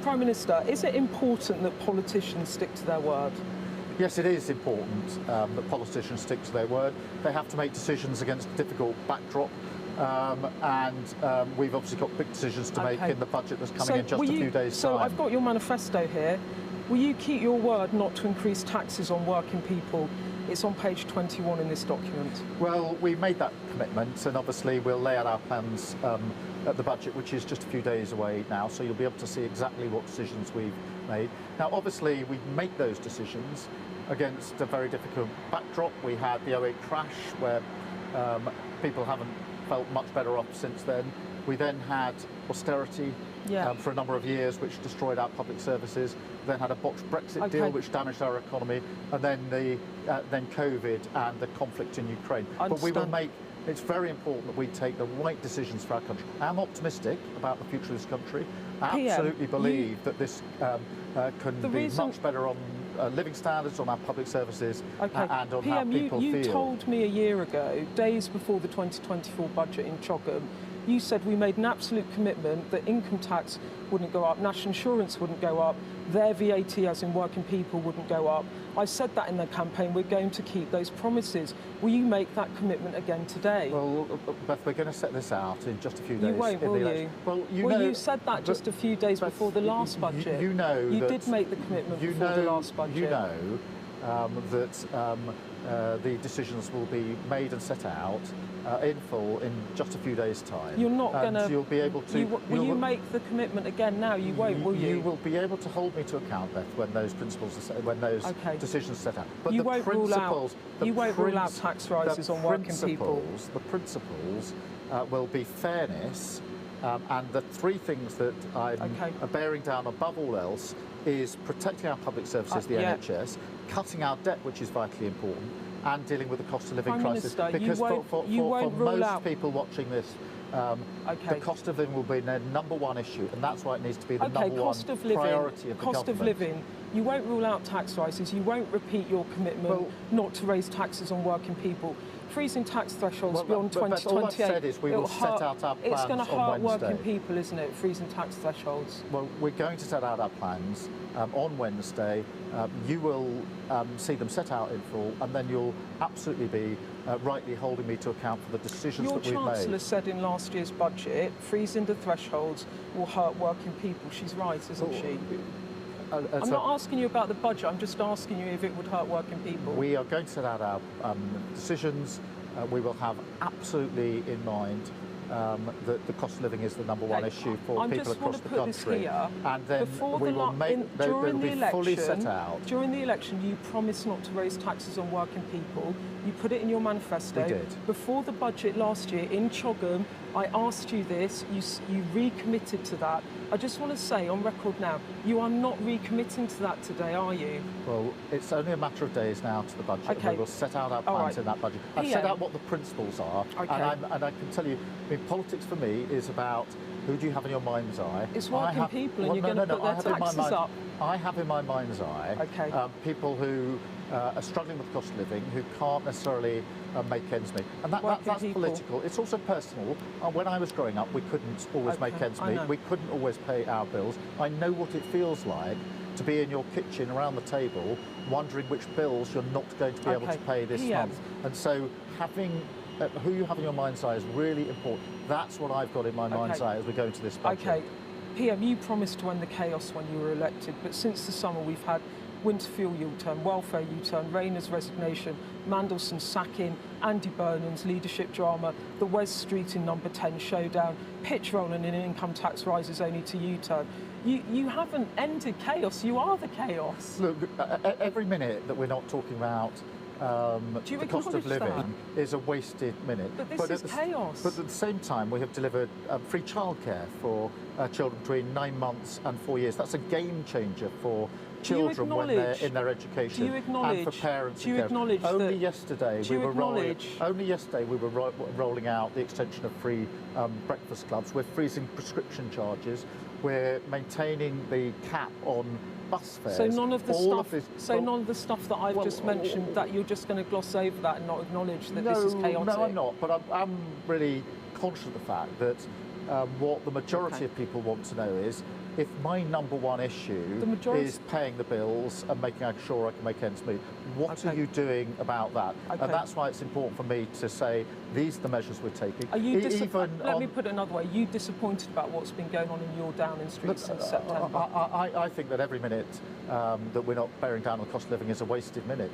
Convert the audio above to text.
Prime Minister, is it important that politicians stick to their word? Yes, it is important that politicians stick to their word. They have to make decisions against a difficult backdrop. And we've obviously got big decisions to make in the budget that's coming in just a few days' time. So I've got your manifesto here. Will you keep your word not to increase taxes on working people? It's on page 21 in this document. Well, we made that commitment, and obviously we'll lay out our plans at the budget, which is just a few days away now, so you'll be able to see exactly what decisions we've made. Now, obviously, we make those decisions against a very difficult backdrop. We had the 2008 crash, where people haven't felt much better off since then. We then had austerity for a number of years, which destroyed our public services. We then had a botched Brexit deal, which damaged our economy, and then then COVID and the conflict in Ukraine. But we will make. It's very important that we take the right decisions for our country. I'm optimistic about the future of this country. I absolutely believe that this can be much better on living standards, on our public services, and on how people feel. You told me a year ago, days before the 2024 budget in Chogham, you said we made an absolute commitment that income tax wouldn't go up, national insurance wouldn't go up, their VAT, as in working people, wouldn't go up. I said that in the campaign, we're going to keep those promises. Will you make that commitment again today? Well, Beth, we're going to set this out in just a few days. You won't, will you? Well, you said that just a few days before the last budget. You know you did make the commitment before the last budget. You know that the decisions will be made and set out in full in just a few days' time. You're not going to. You'll be able to. Will you make the commitment again now? You won't, will you? You will be able to hold me to account, Beth, when those principles, when those decisions are set out. But you won't rule out tax rises on working people. The principles will be fairness, and the three things that I'm bearing down above all else is protecting our public services, the NHS, cutting our debt, which is vitally important, and dealing with the cost of living crisis. Minister, because for most people watching this, the cost of living will be their number one issue, and that's why it needs to be the number one priority of the government. Cost of living. You won't rule out tax rises. You won't repeat your commitment not to raise taxes on working people. Freezing tax thresholds beyond 2028. All I've said is we will set out our plans It's going to hurt Wednesday. working people, isn't it? Freezing tax thresholds. Well, we're going to set out our plans on Wednesday. You will see them set out in full, and then you'll absolutely be rightly holding me to account for the decisions that we've made. Your Chancellor said in last year's budget, freezing the thresholds will hurt working people. She's right, isn't she? I'm not asking you about the budget, I'm just asking you if it would hurt working people. We are going to set out our decisions. We will have absolutely in mind that the cost of living is the number one issue for people across the country. And then we will make they'll be fully set out. During the election, you promised not to raise taxes on working people. You put it in your manifesto. We did. Before the budget last year in Chogham, I asked you this, you recommitted to that. I just want to say on record now, you are not recommitting to that today, are you? Well, it's only a matter of days now to the budget. We will set out our plans in that budget. I've set out what the principles are, and I can tell you, I mean, politics for me is about who do you have in your mind's eye. It's working people, and you're going to put their taxes up. I have in my mind's eye people who are struggling with cost of living, who can't necessarily make ends meet. And that's political. It's also personal. When I was growing up, we couldn't always make ends meet. We couldn't always pay our bills. I know what it feels like to be in your kitchen around the table wondering which bills you're not going to be able to pay this month. And so having who you have in your mind's eye is really important. That's what I've got in my mind's eye as we go into this budget. Okay. PM, you promised to end the chaos when you were elected, but since the summer we've had winter fuel U-turn, welfare U-turn, Rayner's resignation, Mandelson's sacking, Andy Burnham's leadership drama, the Wes Street in number 10 showdown, pitch rolling in income tax rises only to U-turn. You haven't ended chaos, you are the chaos. Look, every minute that we're not talking about the cost of living is a wasted minute. But this is chaos. But at the same time, we have delivered free childcare for children between 9 months and 4 years. That's a game changer for children when they're in their education, and for parents. Only yesterday we were rolling out the extension of free breakfast clubs. We're freezing prescription charges. We're maintaining the cap on bus fares. So none of the stuff that I've just mentioned, that you're just going to gloss over that and not acknowledge that this is chaotic? No, I'm not. But I'm really conscious of the fact that what the majority of people want to know is if my number one issue is paying the bills and making sure I can make ends meet, what are you doing about that? And that's why it's important for me to say, these are the measures we're taking. Are you let me put it another way. Are you disappointed about what's been going on in your Downing Street since September? I think that every minute that we're not bearing down on the cost of living is a wasted minute.